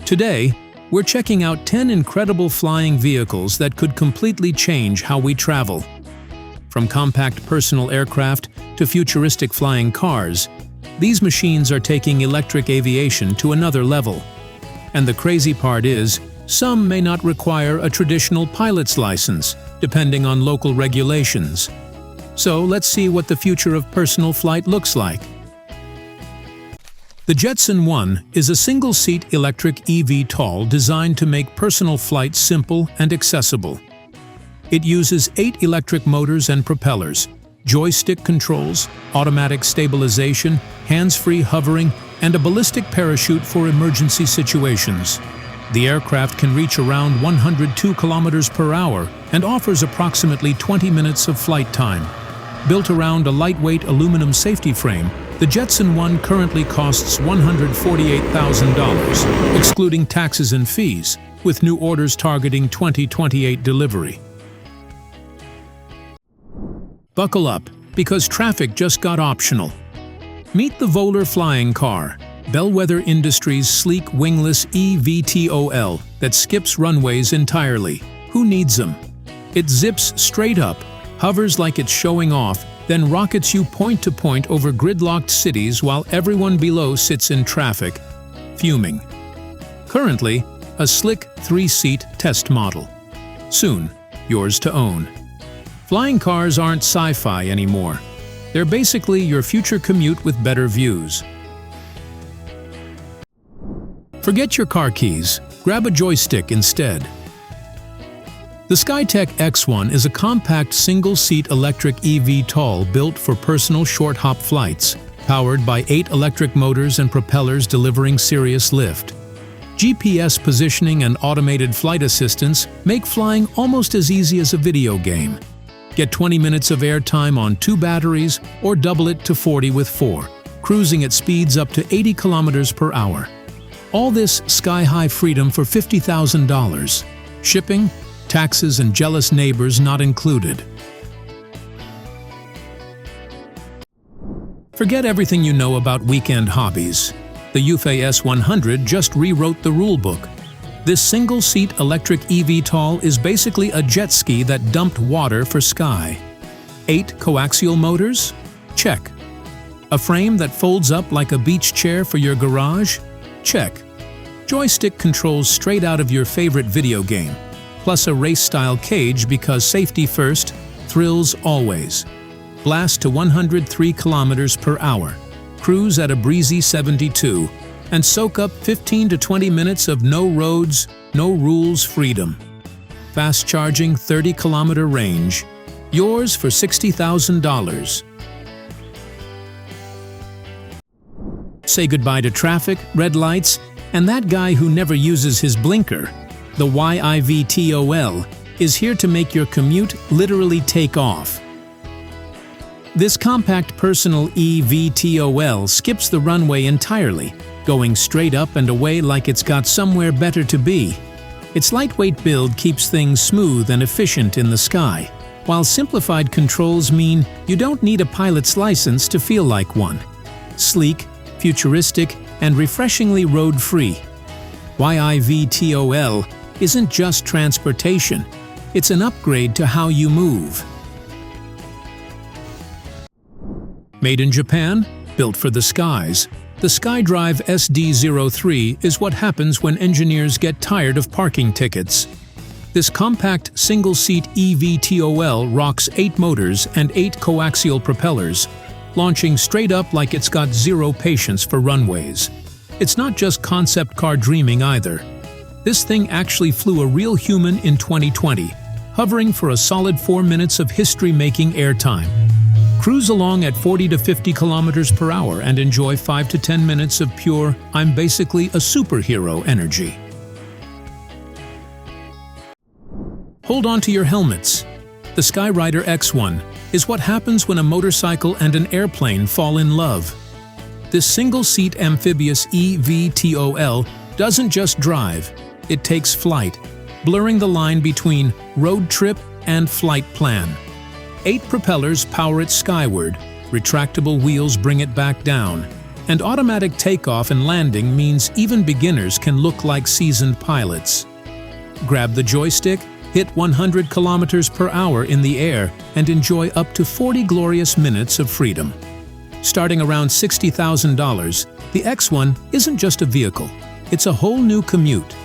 Today, we're checking out 10 incredible flying vehicles that could completely change how we travel. From compact personal aircraft to futuristic flying cars, these machines are taking electric aviation to another level. And the crazy part is, some may not require a traditional pilot's license, depending on local regulations. So let's see what the future of personal flight looks like. The Jetson X1 is a single-seat electric eVTOL designed to make personal flight simple and accessible. It uses 8 electric motors and propellers, joystick controls, automatic stabilization, hands-free hovering, and a ballistic parachute for emergency situations. The aircraft can reach around 102 kilometers per hour and offers approximately 20 minutes of flight time. Built around a lightweight aluminum safety frame, the Jetson X1 currently costs $148,000, excluding taxes and fees, with new orders targeting 2028 delivery. Buckle up, because traffic just got optional. Meet the Voler flying car, Bellwether Industries' sleek wingless eVTOL that skips runways entirely. Who needs them? It zips straight up, hovers like it's showing off, then rockets you point to point over gridlocked cities while everyone below sits in traffic, fuming. Currently, a slick 3-seat test model. Soon, yours to own. Flying cars aren't sci-fi anymore. They're basically your future commute with better views. Forget your car keys. Grab a joystick instead. The Skitec X1 is a compact single-seat electric eVTOL built for personal short-hop flights, powered by 8 electric motors and propellers delivering serious lift. GPS positioning and automated flight assistance make flying almost as easy as a video game. Get 20 minutes of airtime on 2 batteries or double it to 40 with 4, cruising at speeds up to 80 kilometers per hour. All this sky-high freedom for $50,000. Shipping, taxes, and jealous neighbors not included. Forget everything you know about weekend hobbies. The UFAS 100 just rewrote the rulebook. This single-seat electric eVTOL is basically a jet ski that dumped water for sky. 8 coaxial motors? Check. A frame that folds up like a beach chair for your garage? Check. Joystick controls straight out of your favorite video game, plus a race-style cage because safety first, thrills always. Blast to 103 kilometers per hour, cruise at a breezy 72, and soak up 15 to 20 minutes of no roads, no rules freedom. Fast charging 30-kilometer range. Yours for $60,000. Say goodbye to traffic, red lights, and that guy who never uses his blinker. The eVTOL is here to make your commute literally take off. This compact personal eVTOL skips the runway entirely, going straight up and away like it's got somewhere better to be. Its lightweight build keeps things smooth and efficient in the sky, while simplified controls mean you don't need a pilot's license to feel like one. Sleek, futuristic, and refreshingly road-free. eVTOL isn't just transportation, it's an upgrade to how you move. Made in Japan, built for the skies, the Drive SD03 is what happens when engineers get tired of parking tickets. This compact single-seat eVTOL rocks 8 motors and 8 coaxial propellers, launching straight up like it's got zero patience for runways. It's not just concept car dreaming either. This thing actually flew a real human in 2020, hovering for a solid 4 minutes of history-making airtime. Cruise along at 40 to 50 kilometers per hour and enjoy 5 to 10 minutes of pure, I'm basically a superhero energy. Hold on to your helmets. The Skirider X1 is what happens when a motorcycle and an airplane fall in love. This single-seat amphibious eVTOL doesn't just drive, it takes flight, blurring the line between road trip and flight plan. 8 propellers power it skyward, retractable wheels bring it back down, And automatic takeoff and landing means even beginners can look like seasoned pilots. Grab the joystick, hit 100 kilometers per hour in the air, and enjoy up to 40 glorious minutes of freedom. Starting around $60,000, the X1 isn't just a vehicle, it's a whole new commute.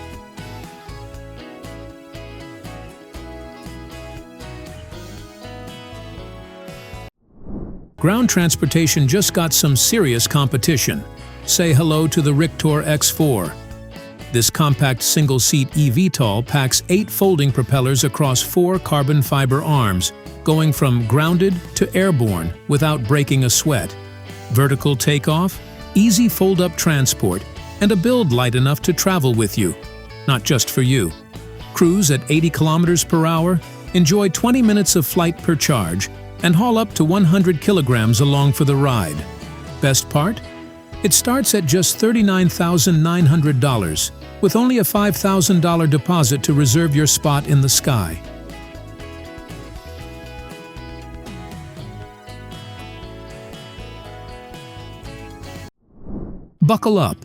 Ground transportation just got some serious competition. Say hello to the RTOR X4. This compact single-seat eVTOL packs 8 folding propellers across 4 carbon fiber arms, going from grounded to airborne without breaking a sweat. Vertical takeoff, easy fold-up transport, and a build light enough to travel with you. Not just for you. Cruise at 80 kilometers per hour, enjoy 20 minutes of flight per charge, and haul up to 100 kilograms along for the ride. Best part? It starts at just $39,900, with only a $5,000 deposit to reserve your spot in the sky. Buckle up,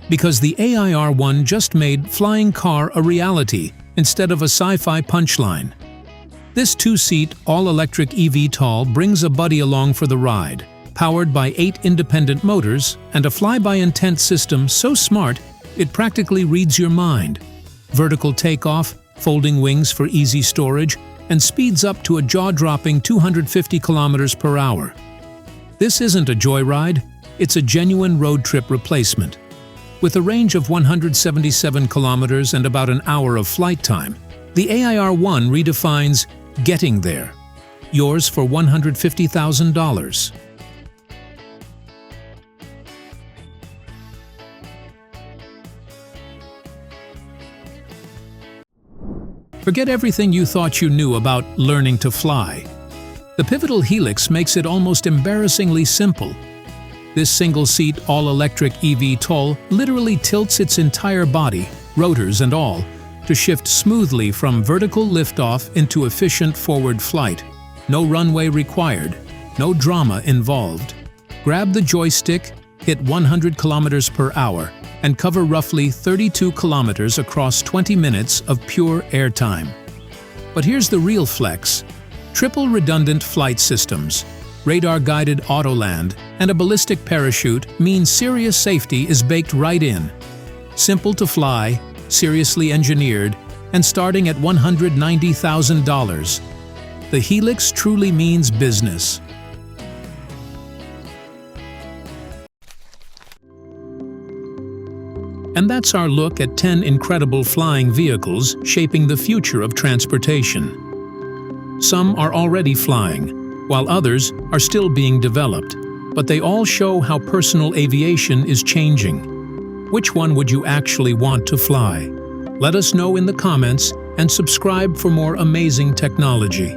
because the AIR-1 just made flying car a reality instead of a sci-fi punchline. This 2-seat, all-electric eVTOL brings a buddy along for the ride, powered by 8 independent motors and a fly-by-intent system so smart it practically reads your mind. Vertical takeoff, folding wings for easy storage, and speeds up to a jaw-dropping 250 kilometers per hour. This isn't a joyride, it's a genuine road trip replacement. With a range of 177 kilometers and about an hour of flight time, the AIR-1 redefines getting there. Yours for $150,000. Forget everything you thought you knew about learning to fly. The pivotal Helix makes it almost embarrassingly simple. This single-seat, all-electric eVTOL literally tilts its entire body, rotors and all, to shift smoothly from vertical liftoff into efficient forward flight. No runway required, no drama involved. Grab the joystick, hit 100 kilometers per hour, and cover roughly 32 kilometers across 20 minutes of pure airtime. But here's the real flex. Triple redundant flight systems, radar-guided autoland, and a ballistic parachute mean serious safety is baked right in. Simple to fly, seriously engineered, and starting at $190,000. The Helix truly means business. And that's our look at 10 incredible flying vehicles shaping the future of transportation. Some are already flying, while others are still being developed, but they all show how personal aviation is changing. Which one would you actually want to fly? Let us know in the comments and subscribe for more amazing technology.